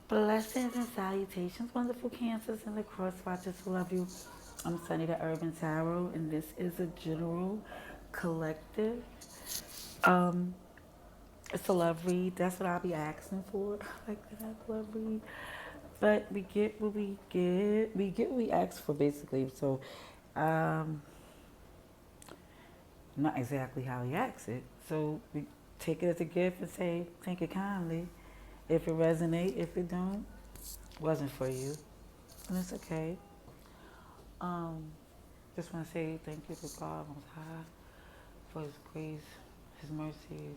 Blessings and salutations, wonderful cancers and the cross watchers who love you. I'm Sunny the Urban Tarot, and this is a general collective. Um, it's a love read. That's what I'll be asking for. I like to have love read. But we get what we get. We get what we ask for, basically. So, um, not exactly how he acts it. So we take it as a gift and say, thank you kindly. If it resonate, if it don't, wasn't for you. And it's okay. Um, just want to say thank you to God Most High for His grace, His mercy,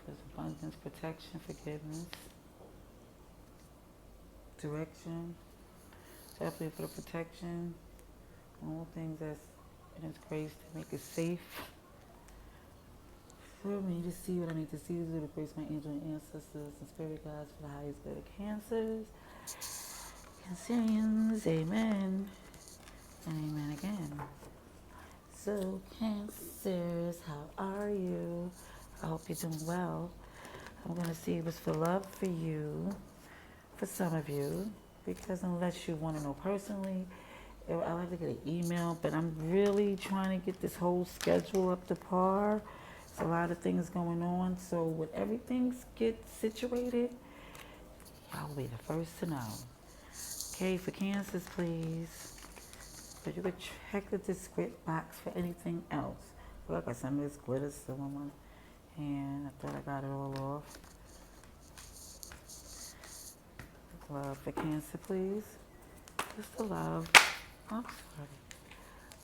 for His abundance, protection, forgiveness, direction, definitely for the protection, all things that's in His grace to make it safe for me to see what I need to see, to praise my angel and ancestors and spirit guides for the highest good of cancers, Cancerians, amen, and amen again. So, Cancers, how are you? I hope you're doing well. I'm going to see what's for love for you, for some of you, because unless you want to know personally, I like to get an email, but I'm really trying to get this whole schedule up to par. There's a lot of things going on, so when everything gets situated, I'll be the first to know. Okay, for Cancers, please. But you could check the descript box for anything else. Look, I got some of this glitter still on my hand. I thought I got it all off. Love for Cancer, please. Just the love. I'm sorry.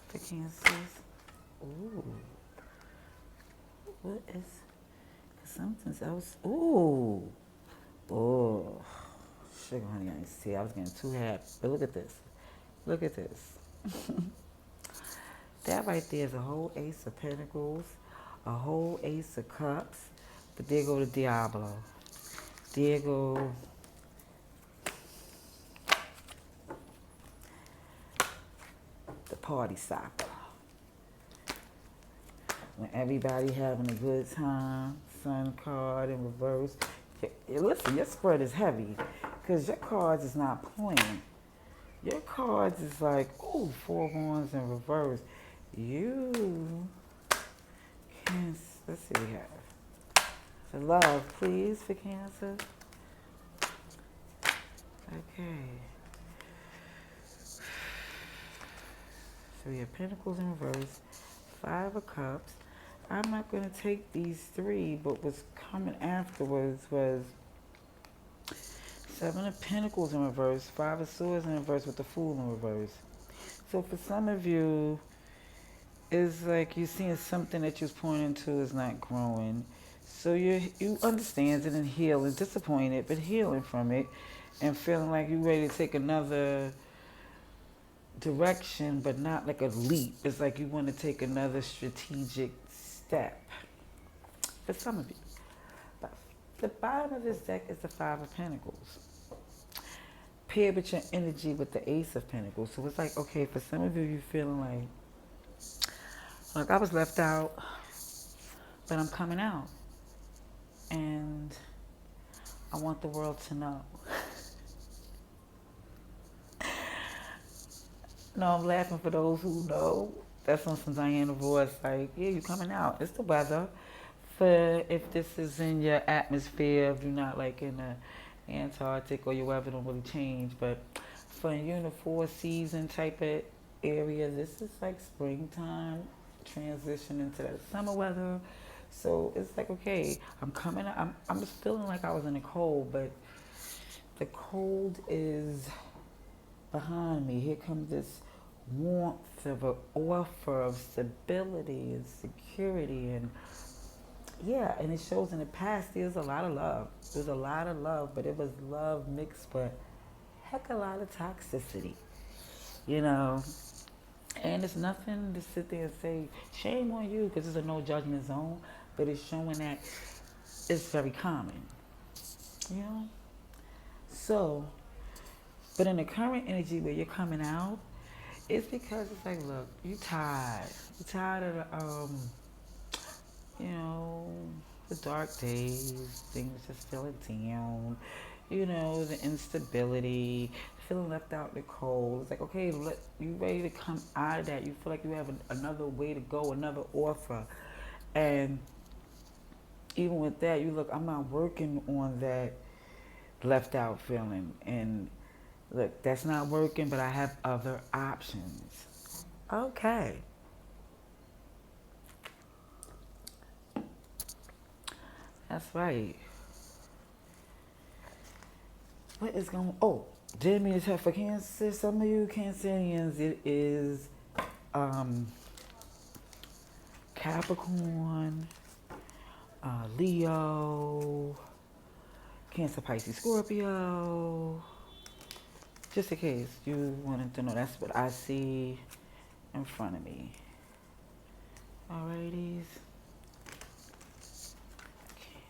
For Cancers. Ooh. What is... something else? Ooh. Oh. Sugar honey, I didn't see. I was getting too happy. But look at this. Look at this. That right there is a whole Ace of Pentacles, a whole Ace of Cups, but there go the Diablo. There go the party stopper. When everybody having a good time, Sun card in reverse. Listen, your spread is heavy because your cards is not playing. Your cards is like, ooh, 4 wands in reverse. You can, let's see what we have. For love, please, for Cancer. Okay. So we have Pentacles in reverse, 5 of Cups. I'm not going to take these 3, but what's coming afterwards was 7 of Pentacles in reverse, 5 of Swords in reverse with the Fool in reverse. So for some of you, it's like you're seeing something that you're pointing to is not growing. So you understand it and healing, disappointed, but healing from it and feeling like you're ready to take another direction, but not like a leap. It's like you want to take another strategic step. For some of you. But the bottom of this deck is the 5 of Pentacles. Pair with your energy with the Ace of Pentacles. So it's like, okay, for some of you, you're feeling like I was left out, but I'm coming out. And I want the world to know. No, I'm laughing for those who know. That's on some Diana voice, like, yeah, you coming out. It's the weather. For if this is in your atmosphere, if you're not like in the Antarctic or your weather don't really change, but for you're in a 4-season type of area, this is like springtime, transition into that summer weather. So it's like, okay, I'm coming out. I'm just feeling like I was in the cold, but the cold is behind me. Here comes this warmth of an offer of stability and security, and yeah, and it shows in the past there's a lot of love. There's a lot of love, but it was love mixed with heck a lot of toxicity, you know. And it's nothing to sit there and say shame on you because it's a no judgment zone, but it's showing that it's very common, you know. So, but in the current energy where you're coming out, it's because it's like, look, you tired. You're tired of the, you know, the dark days, things just feeling down. the instability, feeling left out in the cold. It's like, okay, you ready to come out of that. You feel like you have another way to go, another offer. And even with that, you look, I'm not working on that left out feeling. And look, that's not working, but I have other options. Okay. That's right. What is going on? Oh, didn't mean to tell for Cancer. Some of you Cancerians, it is um, Capricorn, Leo, Cancer, Pisces, Scorpio. Just in case you wanted to know, that's what I see in front of me. Alrighties.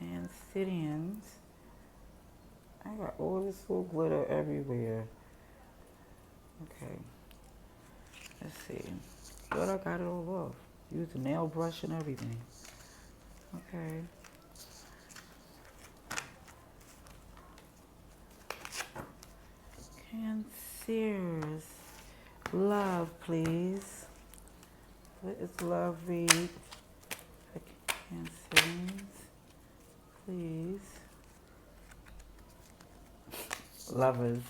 Cancerians. I got all this little glitter everywhere. Okay. Let's see. Good, I got it all off. Use the nail brush and everything. Okay. Cancers. Love, please. What is love read? For Cancerians, please. Lovers.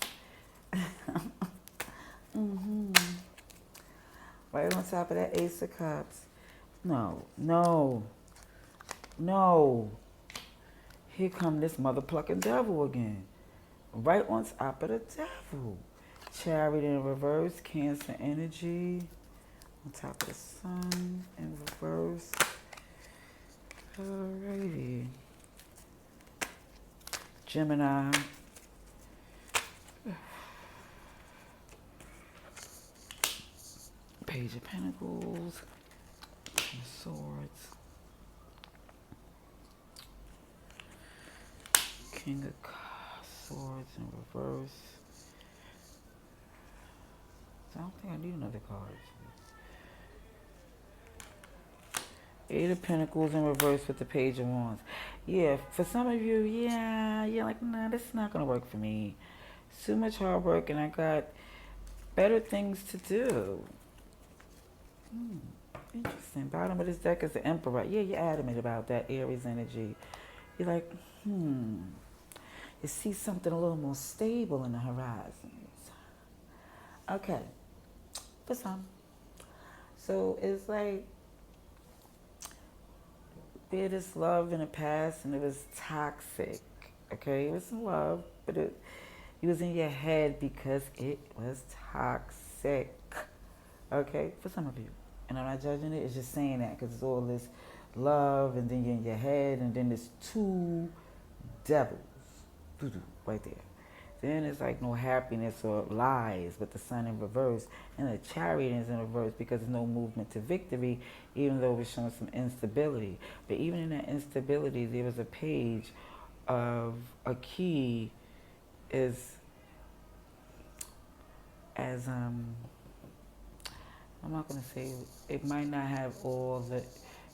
Right on top of that Ace of Cups. No, no, no. Here come this mother plucking devil again. Right on top of the devil. Chariot in reverse, Cancer energy. On top of the Sun in reverse. Alrighty. Gemini. Page of Pentacles. King of Swords. King of Swords in reverse. I don't think I need another card. Eight of Pentacles in reverse with the Page of Wands. Yeah, for some of you, you're like, nah, this is not going to work for me. It's too much hard work and I got better things to do. Interesting. Bottom of this deck is the Emperor. Yeah, you're adamant about that Aries energy. You're like, you see something a little more stable in the horizons. Okay. For some. So it's like, there this love in the past and it was toxic. Okay, it was some love, but it was in your head because it was toxic. Okay, for some of you. And I'm not judging it, it's just saying that because it's all this love and then you're in your head and then there's two devils right there. Then it's like no happiness or lies with the Sun in reverse and the Chariot is in reverse because there's no movement to victory, even though it's showing some instability. But even in that instability, there was a page of a key as I'm not going to say, it might not have all the,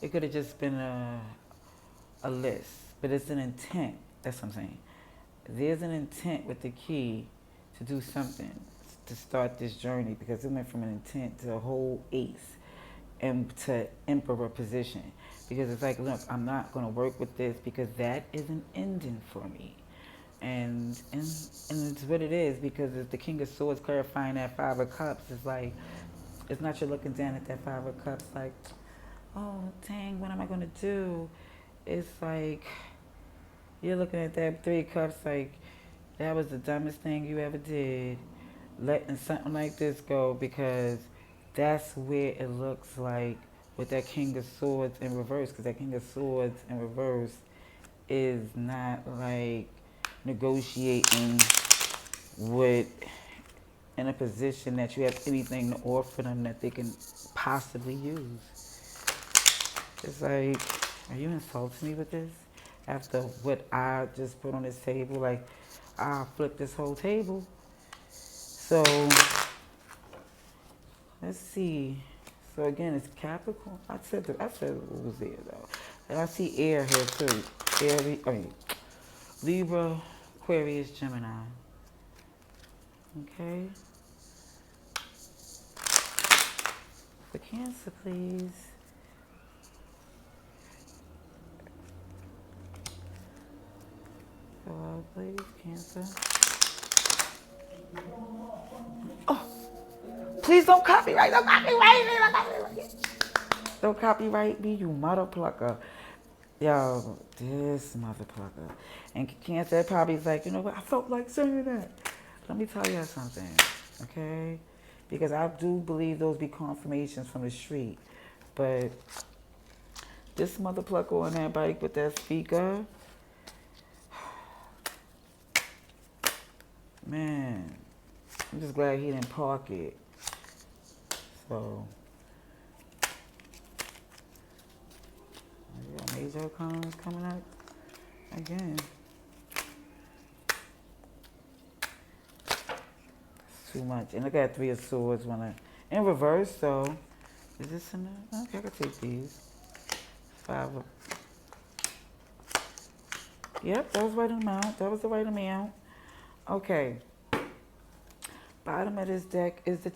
it could have just been a list, but it's an intent. That's what I'm saying. There's an intent with the key to do something, to start this journey, because it went from an intent to a whole ace and to Emperor position. Because it's like, look, I'm not going to work with this because that is an ending for me. And it's what it is, because it's the King of Swords clarifying that Five of Cups. It's like, it's not you're looking down at that Five of Cups like, oh, dang, what am I going to do? It's like, you're looking at that Three of Cups like, that was the dumbest thing you ever did, letting something like this go, because that's where it looks like with that King of Swords in reverse, because that King of Swords in reverse is not like negotiating with in a position that you have anything to offer them that they can possibly use. It's like, are you insulting me with this? After what I just put on this table, like, I flipped this whole table. So, let's see. So again, it's Capricorn. I said what was there though. And I see air here too. Libra, Aquarius, Gemini. Okay. For Cancer, please. Go out, please, Cancer. Oh, please don't copyright. Don't copyright me. Don't copyright me. Don't copyright me, you mother plucker. Yo, this mother plucker. And Cancer probably is like, you know what? I felt like saying that. Let me tell you something, okay? Because I do believe those be confirmations from the street. But this mother plucker on that bike with that speaker, man, I'm just glad he didn't park it. So, yeah, major cons coming up again. It's too much. And look at Three of Swords in reverse, so is this in there? Okay, I can take these. Five of, yep, that was the right amount. That was the right amount. Okay. Bottom of this deck is the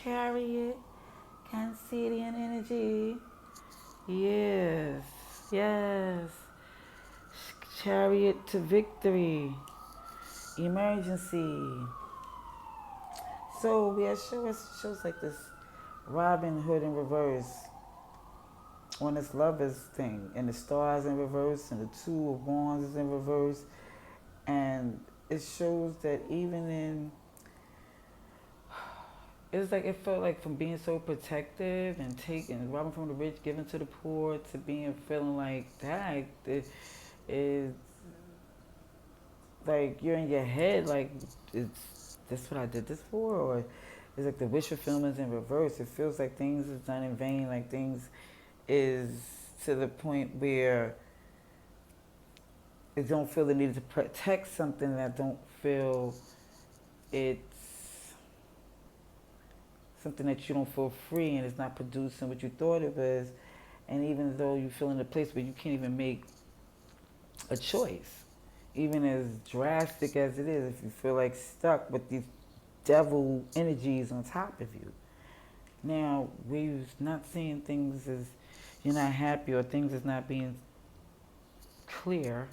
Chariot. Cancerian energy. Yes. Yes. Chariot to victory. Emergency. So we have shows like this Robin Hood in reverse on this lovers thing, and the stars in reverse, and the Two of Wands is in reverse, and it shows that even in, it's like it felt like from being so protective and taking, robbing from the rich, giving to the poor, to being feeling like that, it is like you're in your head like, it's this what I did this for, or it's like the wish fulfillment in reverse. It feels like things is done in vain, like things is to the point where it don't feel the need to protect something that don't feel it's something that you don't feel free, and it's not producing what you thought it was. And even though you feel in a place where you can't even make a choice, even as drastic as it is, if you feel like stuck with these devil energies on top of you. Now, we're not seeing things as you're not happy, or things is not being clear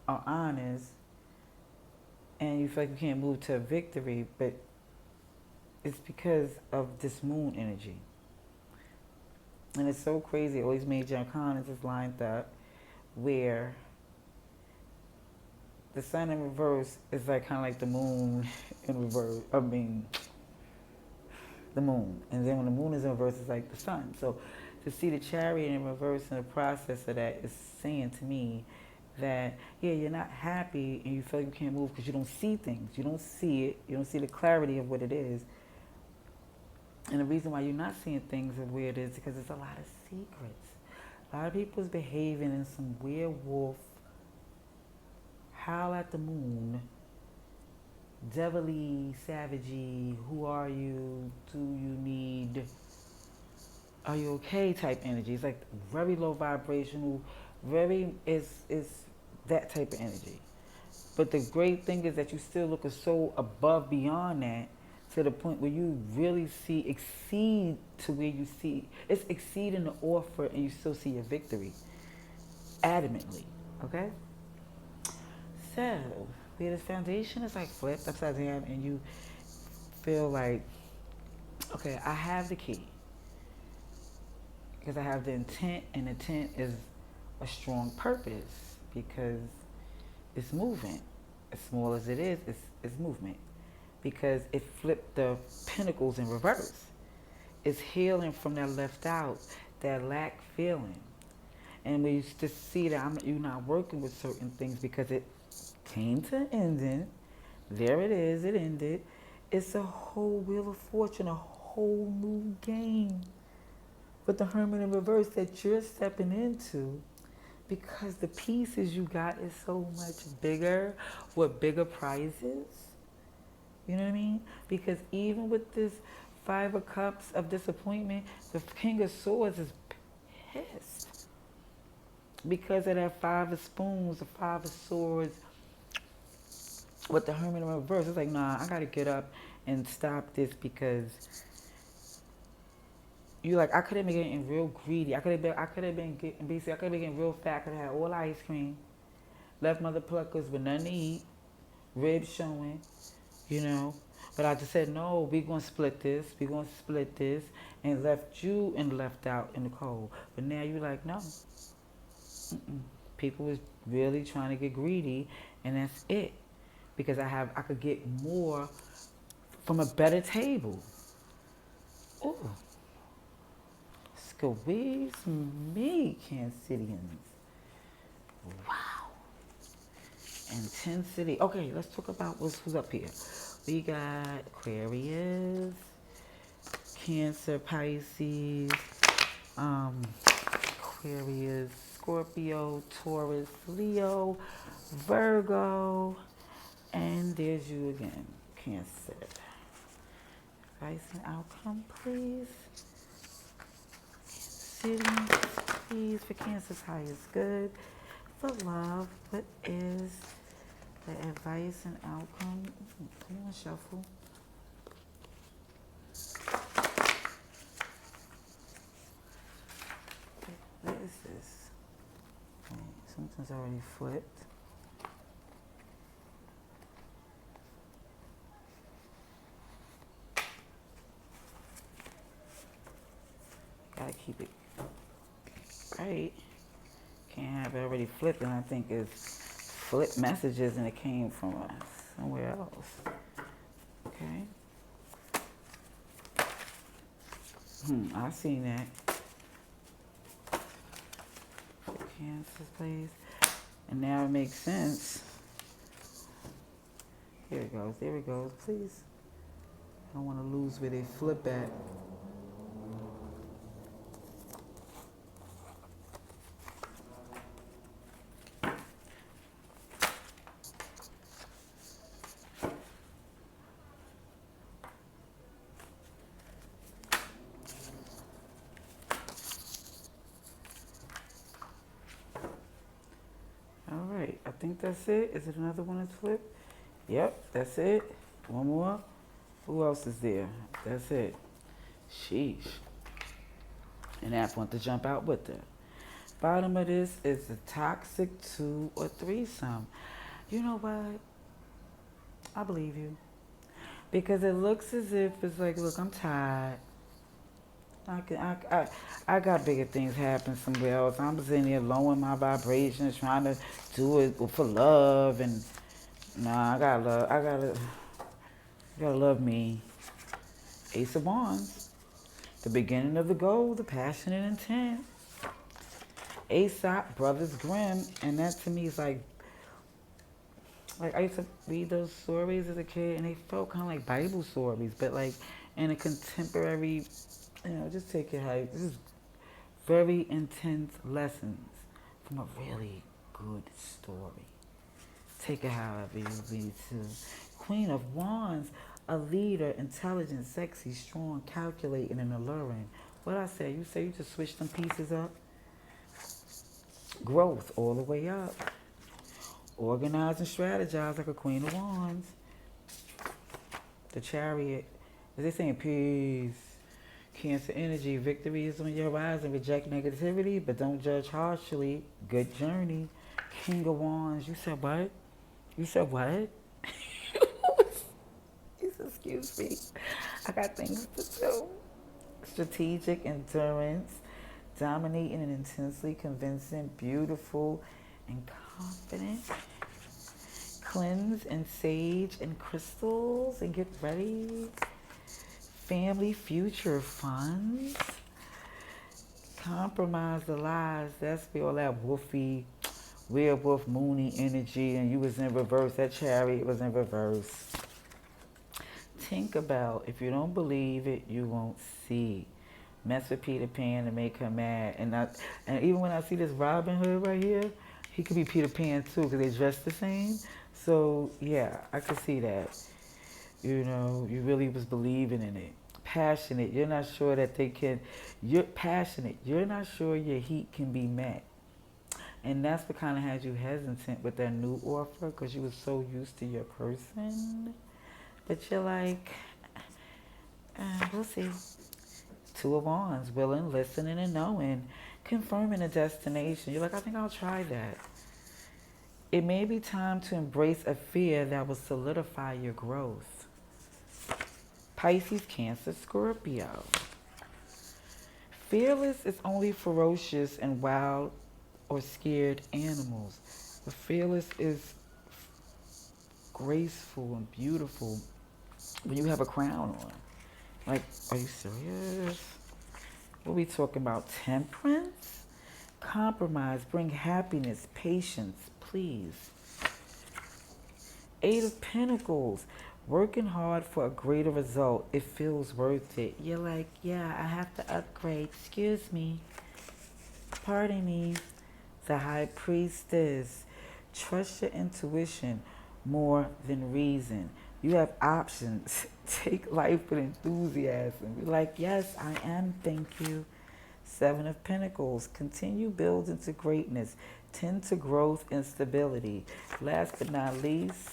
or honest, and you feel like you can't move to a victory, but it's because of this moon energy. And it's so crazy. All these major arcanas is lined up where the sun in reverse is like kind of like the moon in reverse. I mean, the moon. And then when the moon is in reverse, it's like the sun. So to see the Chariot in reverse in the process of that is saying to me that, yeah, you're not happy and you feel like you can't move because you don't see things. You don't see it. You don't see the clarity of what it is. And the reason why you're not seeing things of where it is because there's a lot of secrets. A lot of people's behaving in some werewolf, howl at the moon, devilly, savagey, who are you, do you need, are you okay type energy. It's like very low vibrational, very, is that type of energy. But the great thing is that you still look so above beyond that, to the point where you really see, exceed to where you see, it's exceeding the offer, and you still see your victory, adamantly, okay? So, where the foundation is like flipped upside down, and you feel like, okay, I have the key, because I have the intent, and intent is a strong purpose, because it's moving. As small as it is, it's movement. Because it flipped the pentacles in reverse. It's healing from that left out, that lack feeling. And when you just see that you're not working with certain things because it came to an ending, there it is, it ended. It's a whole Wheel of Fortune, a whole new game with the Hermit in reverse that you're stepping into, because the pieces you got is so much bigger with bigger prizes. You know what I mean? Because even with this Five of Cups of disappointment, the King of Swords is pissed. Because of that Five of Spoons, the Five of Swords with the Hermit in reverse, it's like, nah, I gotta get up and stop this because you like I could have been getting real greedy. I could have been getting basically I could have been getting real fat. Could have had all ice cream, left mother pluckers with nothing to eat, ribs showing, you know. But I just said no. We gonna split this. We gonna split this, and left you and left out in the cold. But now you like no. People was really trying to get greedy, and that's it. Because I could get more from a better table. Ooh, squeeze me, Cancerians. Wow. Intensity. Okay, let's talk about who's up here. We got Aquarius, Cancer, Pisces, Aquarius, Scorpio, Taurus, Leo, Virgo, and there's you again, Cancer. Advice and outcome, please. Ceiling, please, for Cancer's highest good. For love, what is the advice and outcome? Come on, shuffle. What is this? Okay, something's already flipped. Gotta keep it right. Can't have it already flipped, and I think it's flipped messages and it came from somewhere else. Okay. I seen that. Cancer, please. And now it makes sense. Here it goes. There it goes. Please. I don't want to lose where they flip at. I think that's it. Is it another one that's flipped? Yep, that's it. One more. Who else is there? That's it. Sheesh. And App want to jump out with her. Bottom of this is a toxic 2 or threesome. You know what? I believe you. Because it looks as if it's like, look, I'm tired. I got bigger things happen somewhere else. I'm sitting there lowering my vibrations, trying to do it for love, and nah, I gotta love me. Ace of Wands, the beginning of the goal, the passionate intent. Aesop, Brothers Grimm, and that to me is like I used to read those stories as a kid, and they felt kind of like Bible stories, but like in a contemporary. Just take it how this is very intense lessons from a really good story. Take it however you need to. Queen of Wands, a leader, intelligent, sexy, strong, calculating, and alluring. What I say? You say you just switch them pieces up? Growth all the way up. Organize and strategize like a Queen of Wands. The Chariot. Is they saying peace? Cancer energy, victory is on your horizon. Reject negativity, but don't judge harshly. Good journey. King of Wands. You said what? You said what? Excuse me. I got things to do. Strategic endurance. Dominating and intensely convincing. Beautiful and confident. Cleanse and sage and crystals and get ready. Family future funds. Compromise the lies. That's where all that wolfy, werewolf, moony energy, and you was in reverse. That Chariot was in reverse. Tinkerbell. If you don't believe it, you won't see. Mess with Peter Pan to make her mad. And even when I see this Robin Hood right here, he could be Peter Pan too because they dress the same. So yeah, I could see that. You really was believing in it. Passionate, you're not sure that they can, you're passionate, you're not sure your heat can be met. And that's what kind of had you hesitant with that new offer because you were so used to your person. But you're like, we'll see. Two of Wands, willing, listening, and knowing, confirming a destination. You're like, I think I'll try that. It may be time to embrace a fear that will solidify your growth. Pisces, Cancer, Scorpio. Fearless is only ferocious and wild or scared animals. But fearless is graceful and beautiful when you have a crown on. Like, are you serious? What are we talking about? Temperance? Compromise, bring happiness, patience, please. Eight of Pentacles, working hard for a greater result. It feels worth it. You're like, yeah, I have to upgrade. Excuse me. Pardon me. The High Priestess. Trust your intuition more than reason. You have options. Take life with enthusiasm. You're like, yes, I am. Thank you. Seven of Pentacles. Continue building to greatness. Tend to growth and stability. Last but not least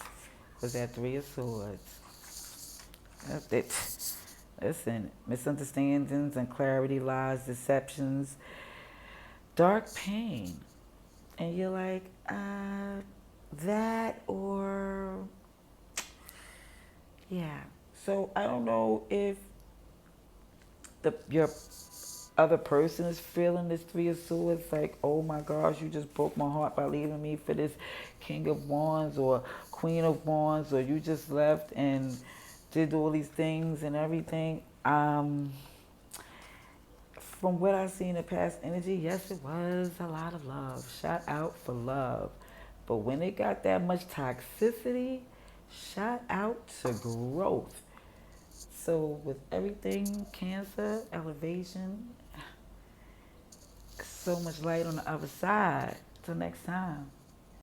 was that Three of Swords. That's it. Listen, misunderstandings, unclarity, lies, deceptions, dark pain. And you're like, that or, yeah. So I don't know if your other person is feeling this Three of Swords, like, oh my gosh, you just broke my heart by leaving me for this King of Wands or Queen of Wands, or you just left and did all these things and everything. From what I see in the past energy, yes, it was a lot of love. Shout out for love. But when it got that much toxicity, shout out to growth. So with everything, Cancer, elevation, so much light on the other side. Till next time.